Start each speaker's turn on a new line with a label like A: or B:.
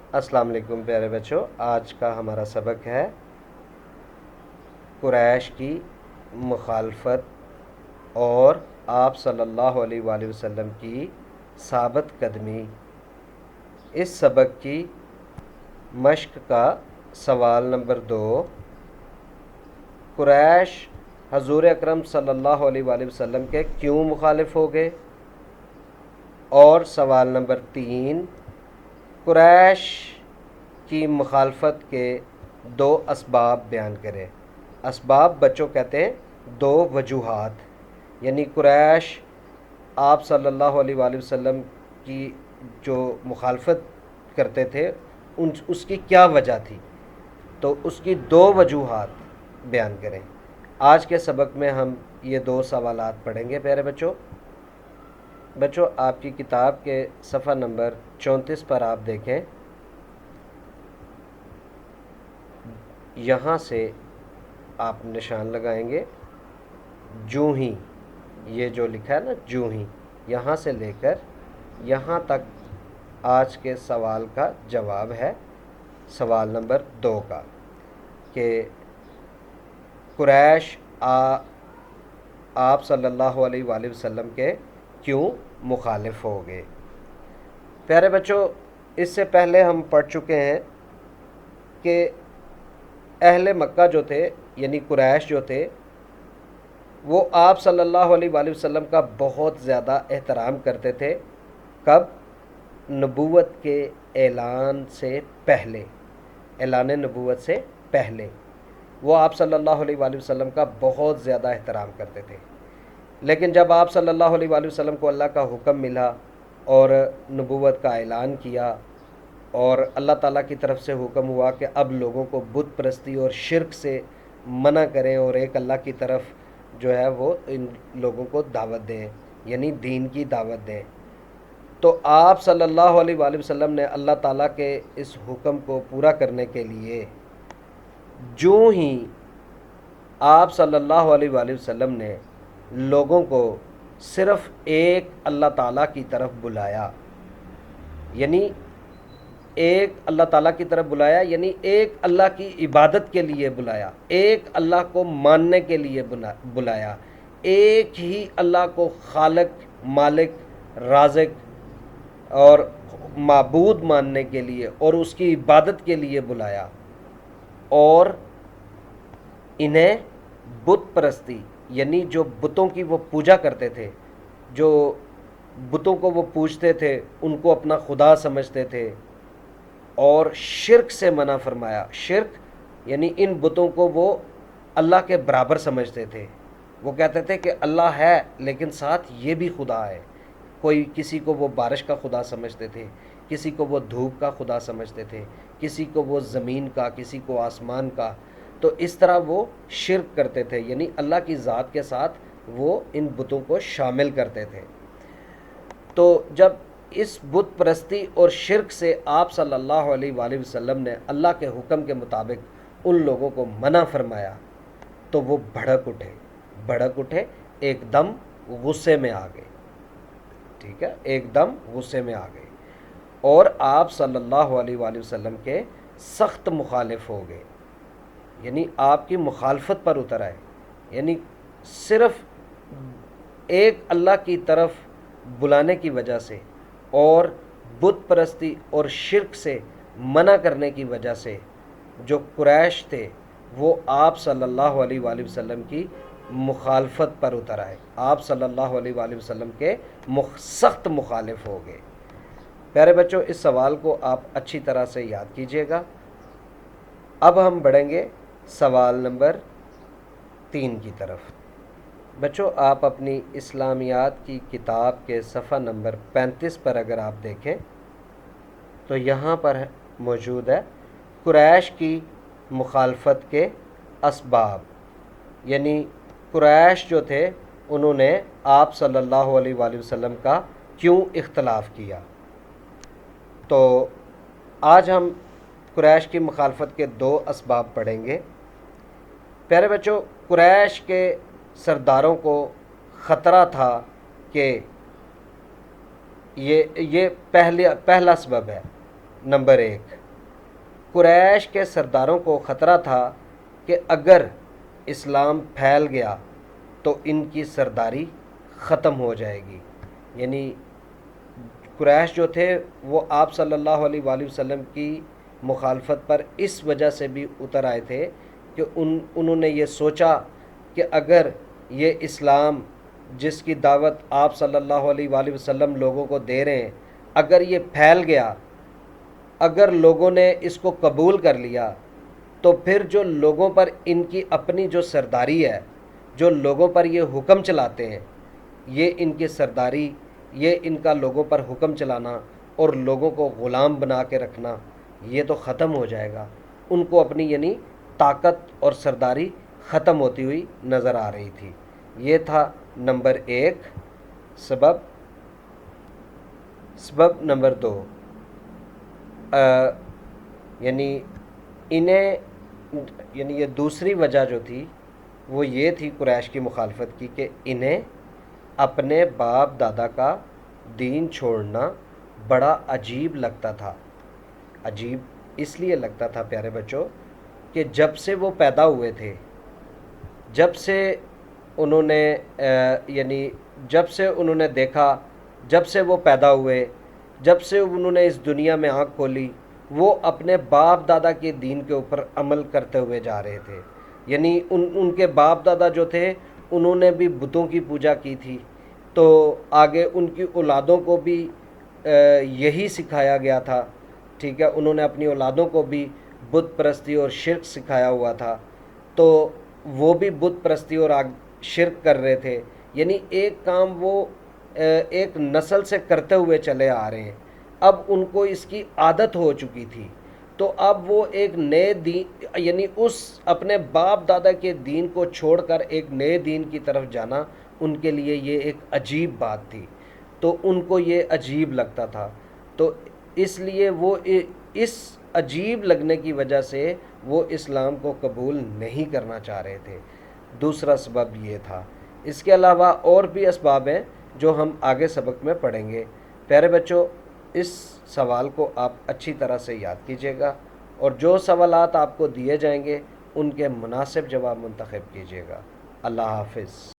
A: السلام علیکم پیارے بچوں، آج کا ہمارا سبق ہے قریش کی مخالفت اور آپ صلی اللہ علیہ وآلہ وسلم کی ثابت قدمی۔ اس سبق کی مشق کا سوال نمبر 2، قریش حضور اکرم صلی اللہ علیہ وآلہ وسلم کے کیوں مخالف ہو گئے؟ اور سوال نمبر 3، قریش کی مخالفت کے 2 اسباب بیان کریں۔ اسباب بچوں کہتے ہیں 2 وجوہات، یعنی قریش آپ صلی اللہ علیہ وآلہ وسلم کی جو مخالفت کرتے تھے اس کی کیا وجہ تھی، تو اس کی 2 وجوہات بیان کریں۔ آج کے سبق میں ہم یہ 2 سوالات پڑھیں گے پیارے بچوں۔ آپ کی کتاب کے صفحہ نمبر 34 پر آپ دیکھیں، یہاں سے آپ نشان لگائیں گے جو ہی، یہ جو لکھا ہے نا جو ہی، یہاں سے لے کر یہاں تک آج کے سوال کا جواب ہے، سوال نمبر 2 کا، کہ قریش آپ صلی اللہ علیہ وآلہ وسلم کے کیوں مخالف ہو گئے۔ پیارے بچوں، اس سے پہلے ہم پڑھ چکے ہیں کہ اہل مکہ جو تھے، یعنی قریش جو تھے، وہ آپ صلی اللہ علیہ وآلہ وسلم کا بہت زیادہ احترام کرتے تھے۔ کب؟ نبوت کے اعلان سے پہلے، اعلان نبوت سے پہلے وہ آپ صلی اللہ علیہ وآلہ وسلم کا بہت زیادہ احترام کرتے تھے۔ لیکن جب آپ صلی اللہ علیہ وآلہ وسلم کو اللہ کا حکم ملا اور نبوت کا اعلان کیا، اور اللہ تعالیٰ کی طرف سے حکم ہوا کہ اب لوگوں کو بت پرستی اور شرک سے منع کریں اور ایک اللہ کی طرف جو ہے وہ ان لوگوں کو دعوت دیں، یعنی دین کی دعوت دیں، تو آپ صلی اللہ علیہ وآلہ وسلم نے اللہ تعالیٰ کے اس حکم کو پورا کرنے کے لیے جو ہی آپ صلی اللہ علیہ وآلہ وسلم نے لوگوں کو صرف ایک اللہ تعالیٰ کی طرف بلایا، یعنی ایک اللہ تعالیٰ کی طرف بلایا، یعنی ایک اللہ کی عبادت کے لیے بلایا، ایک اللہ کو ماننے کے لیے بلایا، ایک ہی اللہ کو خالق، مالک، رازق اور معبود ماننے کے لیے اور اس کی عبادت کے لیے بلایا، اور انہیں بت پرستی، یعنی جو بتوں کی وہ پوجا کرتے تھے، جو بتوں کو وہ پوجتے تھے، ان کو اپنا خدا سمجھتے تھے، اور شرک سے منع فرمایا۔ شرک یعنی ان بتوں کو وہ اللہ کے برابر سمجھتے تھے، وہ کہتے تھے کہ اللہ ہے لیکن ساتھ یہ بھی خدا ہے۔ کوئی کسی کو وہ بارش کا خدا سمجھتے تھے، کسی کو وہ دھوپ کا خدا سمجھتے تھے، کسی کو وہ زمین کا، کسی کو آسمان کا، تو اس طرح وہ شرک کرتے تھے، یعنی اللہ کی ذات کے ساتھ وہ ان بتوں کو شامل کرتے تھے۔ تو جب اس بت پرستی اور شرک سے آپ صلی اللہ علیہ وآلہ وسلم نے اللہ کے حکم کے مطابق ان لوگوں کو منع فرمایا، تو وہ بھڑک اٹھے، ایک دم غصے میں آ گئے، ٹھیک ہے، ایک دم غصے میں آ گئے، اور آپ صلی اللہ علیہ وآلہ وسلم کے سخت مخالف ہو گئے، یعنی آپ کی مخالفت پر اتر آئے، یعنی صرف ایک اللہ کی طرف بلانے کی وجہ سے اور بت پرستی اور شرک سے منع کرنے کی وجہ سے جو قریش تھے وہ آپ صلی اللہ علیہ وآلہ وسلم کی مخالفت پر اتر آئے، آپ صلی اللہ علیہ وآلہ وسلم کے سخت مخالف ہو گئے۔ پیارے بچوں، اس سوال کو آپ اچھی طرح سے یاد کیجئے گا۔ اب ہم بڑھیں گے سوال نمبر 3 کی طرف۔ بچوں، آپ اپنی اسلامیات کی کتاب کے صفحہ نمبر 35 پر اگر آپ دیکھیں تو یہاں پر موجود ہے قریش کی مخالفت کے اسباب، یعنی قریش جو تھے انہوں نے آپ صلی اللہ علیہ وآلہ وسلم کا کیوں اختلاف کیا۔ تو آج ہم قریش کی مخالفت کے 2 اسباب پڑھیں گے۔ پیارے بچوں، قریش کے سرداروں کو خطرہ تھا کہ یہ پہلا سبب ہے نمبر 1، قریش کے سرداروں کو خطرہ تھا کہ اگر اسلام پھیل گیا تو ان کی سرداری ختم ہو جائے گی۔ یعنی قریش جو تھے وہ آپ صلی اللہ علیہ وآلہ وسلم کی مخالفت پر اس وجہ سے بھی اتر آئے تھے کہ انہوں نے یہ سوچا کہ اگر یہ اسلام جس کی دعوت آپ صلی اللہ علیہ وآلہ وسلم لوگوں کو دے رہے ہیں، اگر یہ پھیل گیا، اگر لوگوں نے اس کو قبول کر لیا، تو پھر جو لوگوں پر ان کی اپنی جو سرداری ہے، جو لوگوں پر یہ حکم چلاتے ہیں، یہ ان کی سرداری، یہ ان کا لوگوں پر حکم چلانا اور لوگوں کو غلام بنا کے رکھنا، یہ تو ختم ہو جائے گا۔ ان کو اپنی یعنی طاقت اور سرداری ختم ہوتی ہوئی نظر آ رہی تھی۔ یہ تھا نمبر 1 سبب۔ سبب نمبر 2، یعنی انہیں یعنی یہ دوسری وجہ جو تھی وہ یہ تھی قریش کی مخالفت کی کہ انہیں اپنے باپ دادا کا دین چھوڑنا بڑا عجیب لگتا تھا۔ عجیب اس لیے لگتا تھا پیارے بچوں کہ جب سے وہ پیدا ہوئے تھے، جب سے انہوں نے یعنی جب سے انہوں نے دیکھا، جب سے وہ پیدا ہوئے، جب سے انہوں نے اس دنیا میں آنکھ کھولی، وہ اپنے باپ دادا کے دین کے اوپر عمل کرتے ہوئے جا رہے تھے۔ یعنی ان کے باپ دادا جو تھے انہوں نے بھی بتوں کی پوجا کی تھی، تو آگے ان کی اولادوں کو بھی یہی سکھایا گیا تھا، ٹھیک ہے، انہوں نے اپنی اولادوں کو بھی بت پرستی اور شرک سکھایا ہوا تھا، تو وہ بھی بت پرستی اور شرک کر رہے تھے۔ یعنی ایک کام وہ ایک نسل سے کرتے ہوئے چلے آ رہے ہیں، اب ان کو اس کی عادت ہو چکی تھی، تو اب وہ ایک نئے دین یعنی اس اپنے باپ دادا کے دین کو چھوڑ کر ایک نئے دین کی طرف جانا ان کے لیے یہ ایک عجیب بات تھی، تو ان کو یہ عجیب لگتا تھا، تو اس لیے وہ اس عجیب لگنے کی وجہ سے وہ اسلام کو قبول نہیں کرنا چاہ رہے تھے۔ دوسرا سبب یہ تھا۔ اس کے علاوہ اور بھی اسباب ہیں جو ہم آگے سبق میں پڑھیں گے۔ پیارے بچوں، اس سوال کو آپ اچھی طرح سے یاد کیجیے گا، اور جو سوالات آپ کو دیے جائیں گے ان کے مناسب جواب منتخب کیجیے گا۔ اللہ حافظ۔